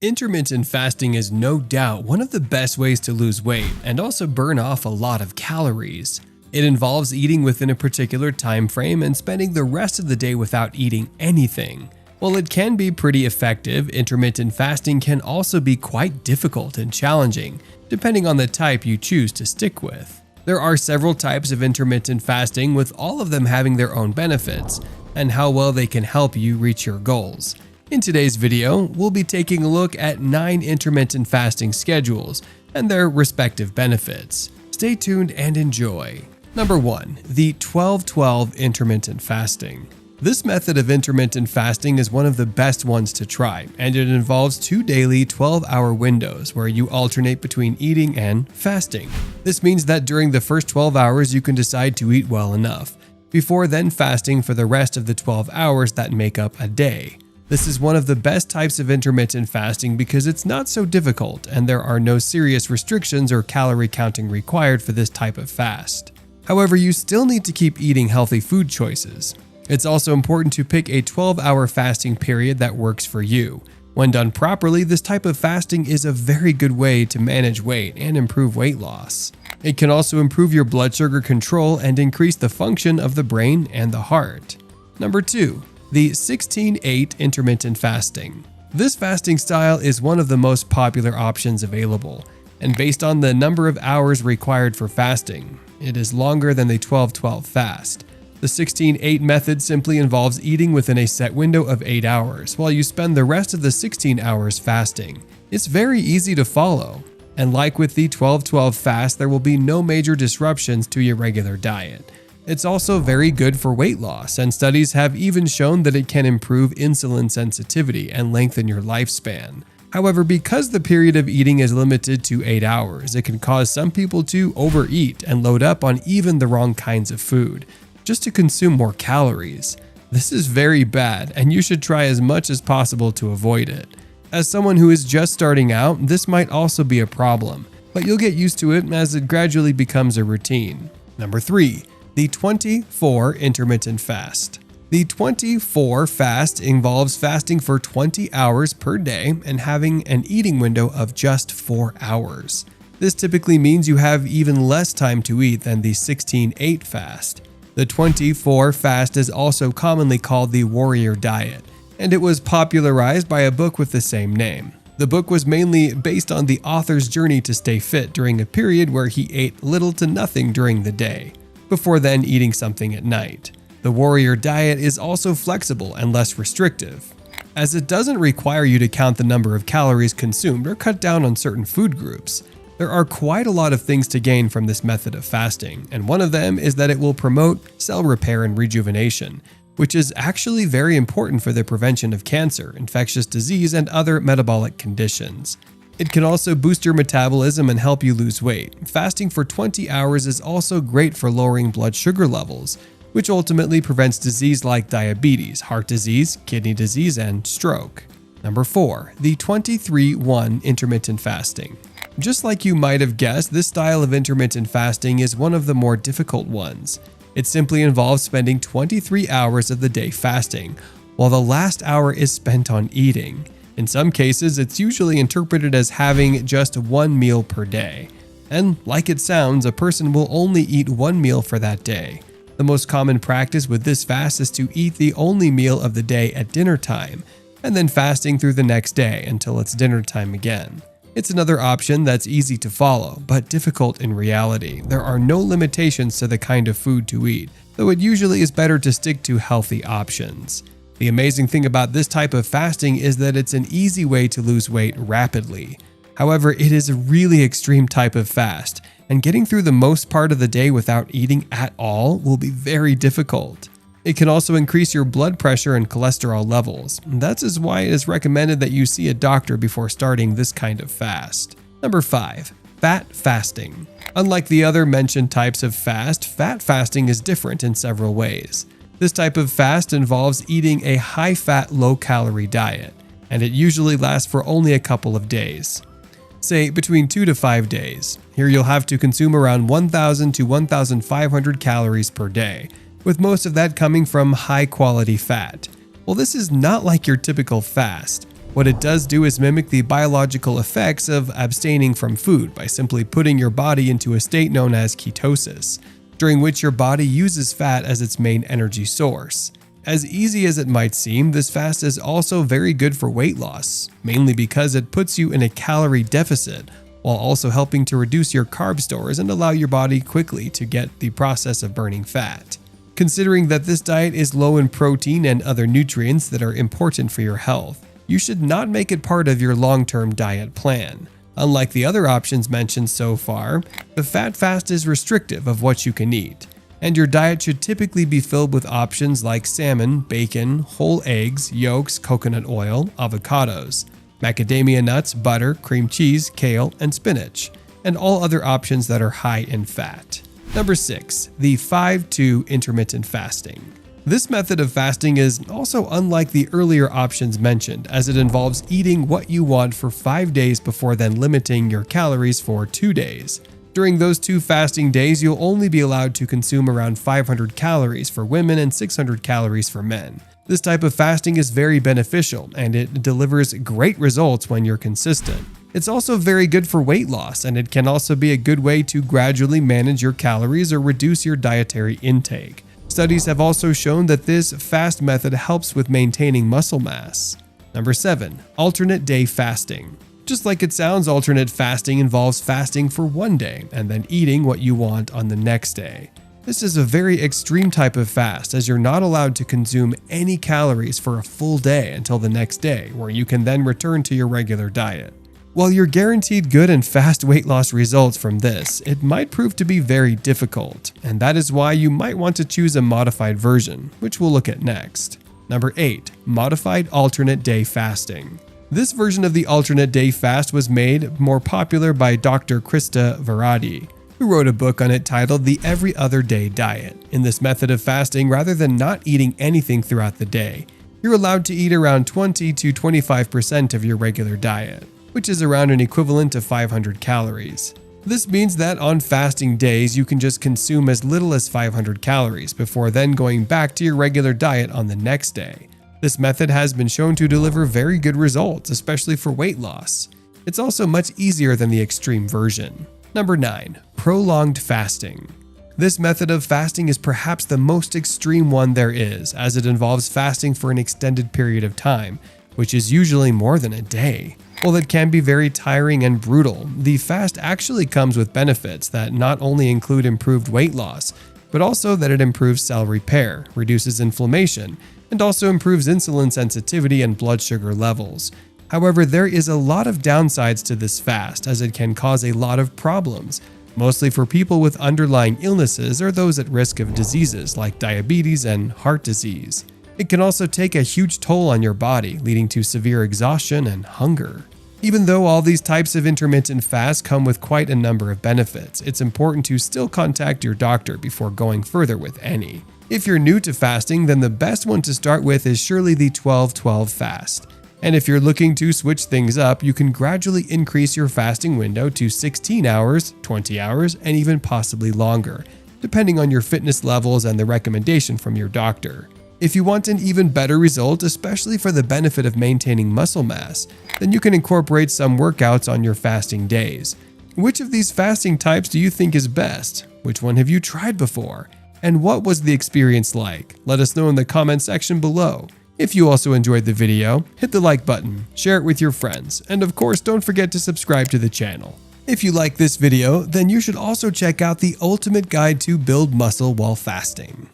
Intermittent fasting is no doubt one of the best ways to lose weight and also burn off a lot of calories. It involves eating within a particular time frame and spending the rest of the day without eating anything. While it can be pretty effective, intermittent fasting can also be quite difficult and challenging, depending on the type you choose to stick with. There are several types of intermittent fasting, with all of them having their own benefits and how well they can help you reach your goals. In today's video, we'll be taking a look at 9 intermittent fasting schedules and their respective benefits. Stay tuned and enjoy. Number 1. The 12-12 intermittent fasting. This method of intermittent fasting is one of the best ones to try, and it involves 2 daily 12-hour windows where you alternate between eating and fasting. This means that during the first 12 hours you can decide to eat well enough, before then fasting for the rest of the 12 hours that make up a day. This is one of the best types of intermittent fasting because it's not so difficult and there are no serious restrictions or calorie counting required for this type of fast. However, you still need to keep eating healthy food choices. It's also important to pick a 12-hour fasting period that works for you. When done properly, this type of fasting is a very good way to manage weight and improve weight loss. It can also improve your blood sugar control and increase the function of the brain and the heart. Number 2. The 16-8 intermittent fasting. This fasting style is one of the most popular options available, and based on the number of hours required for fasting, it is longer than the 12-12 fast. The 16-8 method simply involves eating within a set window of 8 hours, while you spend the rest of the 16 hours fasting. It's very easy to follow, and like with the 12-12 fast, there will be no major disruptions to your regular diet. It's also very good for weight loss, and studies have even shown that it can improve insulin sensitivity and lengthen your lifespan. However, because the period of eating is limited to 8 hours, it can cause some people to overeat and load up on even the wrong kinds of food, just to consume more calories. This is very bad, and you should try as much as possible to avoid it. As someone who is just starting out, this might also be a problem, but you'll get used to it as it gradually becomes a routine. Number 3. The 24 intermittent fast. The 24 fast involves fasting for 20 hours per day and having an eating window of just 4 hours. This typically means you have even less time to eat than the 16-8 fast. The 24 fast is also commonly called the warrior diet, and it was popularized by a book with the same name. The book was mainly based on the author's journey to stay fit during a period where he ate little to nothing during the day, before then eating something at night. The warrior diet is also flexible and less restrictive, as it doesn't require you to count the number of calories consumed or cut down on certain food groups. There are quite a lot of things to gain from this method of fasting, and one of them is that it will promote cell repair and rejuvenation, which is actually very important for the prevention of cancer, infectious disease, and other metabolic conditions. It can also boost your metabolism and help you lose weight. Fasting for 20 hours is also great for lowering blood sugar levels, which ultimately prevents disease like diabetes, heart disease, kidney disease, and stroke. Number 4. The 23-1 intermittent fasting. Just like you might have guessed, this style of intermittent fasting is one of the more difficult ones. It simply involves spending 23 hours of the day fasting, while the last hour is spent on eating. In some cases, it's usually interpreted as having just 1 meal per day. And like it sounds, a person will only eat 1 meal for that day. The most common practice with this fast is to eat the only meal of the day at dinner time, and then fasting through the next day until it's dinner time again. It's another option that's easy to follow, but difficult in reality. There are no limitations to the kind of food to eat, though it usually is better to stick to healthy options. The amazing thing about this type of fasting is that it's an easy way to lose weight rapidly. However, it is a really extreme type of fast, and getting through the most part of the day without eating at all will be very difficult. It can also increase your blood pressure and cholesterol levels. That's why it is recommended that you see a doctor before starting this kind of fast. Number 5. Fat fasting. Unlike the other mentioned types of fast, fat fasting is different in several ways. This type of fast involves eating a high-fat, low-calorie diet, and it usually lasts for only a couple of days. Say between 2 to 5 days. Here you'll have to consume around 1,000 to 1,500 calories per day, with most of that coming from high-quality fat. Well, this is not like your typical fast. What it does do is mimic the biological effects of abstaining from food by simply putting your body into a state known as ketosis, during which your body uses fat as its main energy source. As easy as it might seem, this fast is also very good for weight loss, mainly because it puts you in a calorie deficit, while also helping to reduce your carb stores and allow your body quickly to get the process of burning fat. Considering that this diet is low in protein and other nutrients that are important for your health, you should not make it part of your long-term diet plan. Unlike the other options mentioned so far, the fat fast is restrictive of what you can eat, and your diet should typically be filled with options like salmon, bacon, whole eggs, yolks, coconut oil, avocados, macadamia nuts, butter, cream cheese, kale, and spinach, and all other options that are high in fat. Number 6. The 5-2 intermittent fasting. This method of fasting is also unlike the earlier options mentioned, as it involves eating what you want for 5 days before then limiting your calories for 2 days. During those 2 fasting days, you'll only be allowed to consume around 500 calories for women and 600 calories for men. This type of fasting is very beneficial, and it delivers great results when you're consistent. It's also very good for weight loss, and it can also be a good way to gradually manage your calories or reduce your dietary intake. Studies have also shown that this fast method helps with maintaining muscle mass. Number 7. Alternate day fasting. Just like it sounds, alternate fasting involves fasting for one day and then eating what you want on the next day. This is a very extreme type of fast, as you're not allowed to consume any calories for a full day until the next day, where you can then return to your regular diet. While you're guaranteed good and fast weight loss results from this, it might prove to be very difficult, and that is why you might want to choose a modified version, which we'll look at next. Number 8. Modified alternate day fasting. This version of the alternate day fast was made more popular by Dr. Krista Varadi, who wrote a book on it titled The Every Other Day Diet. In this method of fasting, rather than not eating anything throughout the day, you're allowed to eat around 20 to 25% of your regular diet, which is around an equivalent of 500 calories. This means that on fasting days, you can just consume as little as 500 calories before then going back to your regular diet on the next day. This method has been shown to deliver very good results, especially for weight loss. It's also much easier than the extreme version. Number 9. Prolonged fasting. This method of fasting is perhaps the most extreme one there is, as it involves fasting for an extended period of time, which is usually more than a day. While it can be very tiring and brutal, the fast actually comes with benefits that not only include improved weight loss, but also that it improves cell repair, reduces inflammation, and also improves insulin sensitivity and blood sugar levels. However, there is a lot of downsides to this fast, as it can cause a lot of problems, mostly for people with underlying illnesses or those at risk of diseases like diabetes and heart disease. It can also take a huge toll on your body, leading to severe exhaustion and hunger. Even though all these types of intermittent fasts come with quite a number of benefits, it's important to still contact your doctor before going further with any. If you're new to fasting, then the best one to start with is surely the 12-12 fast. And if you're looking to switch things up, you can gradually increase your fasting window to 16 hours, 20 hours, and even possibly longer, depending on your fitness levels and the recommendation from your doctor. If you want an even better result, especially for the benefit of maintaining muscle mass, then you can incorporate some workouts on your fasting days. Which of these fasting types do you think is best? Which one have you tried before? And what was the experience like? Let us know in the comment section below. If you also enjoyed the video, hit the like button, share it with your friends, and of course don't forget to subscribe to the channel. If you like this video, then you should also check out the ultimate guide to build muscle while fasting.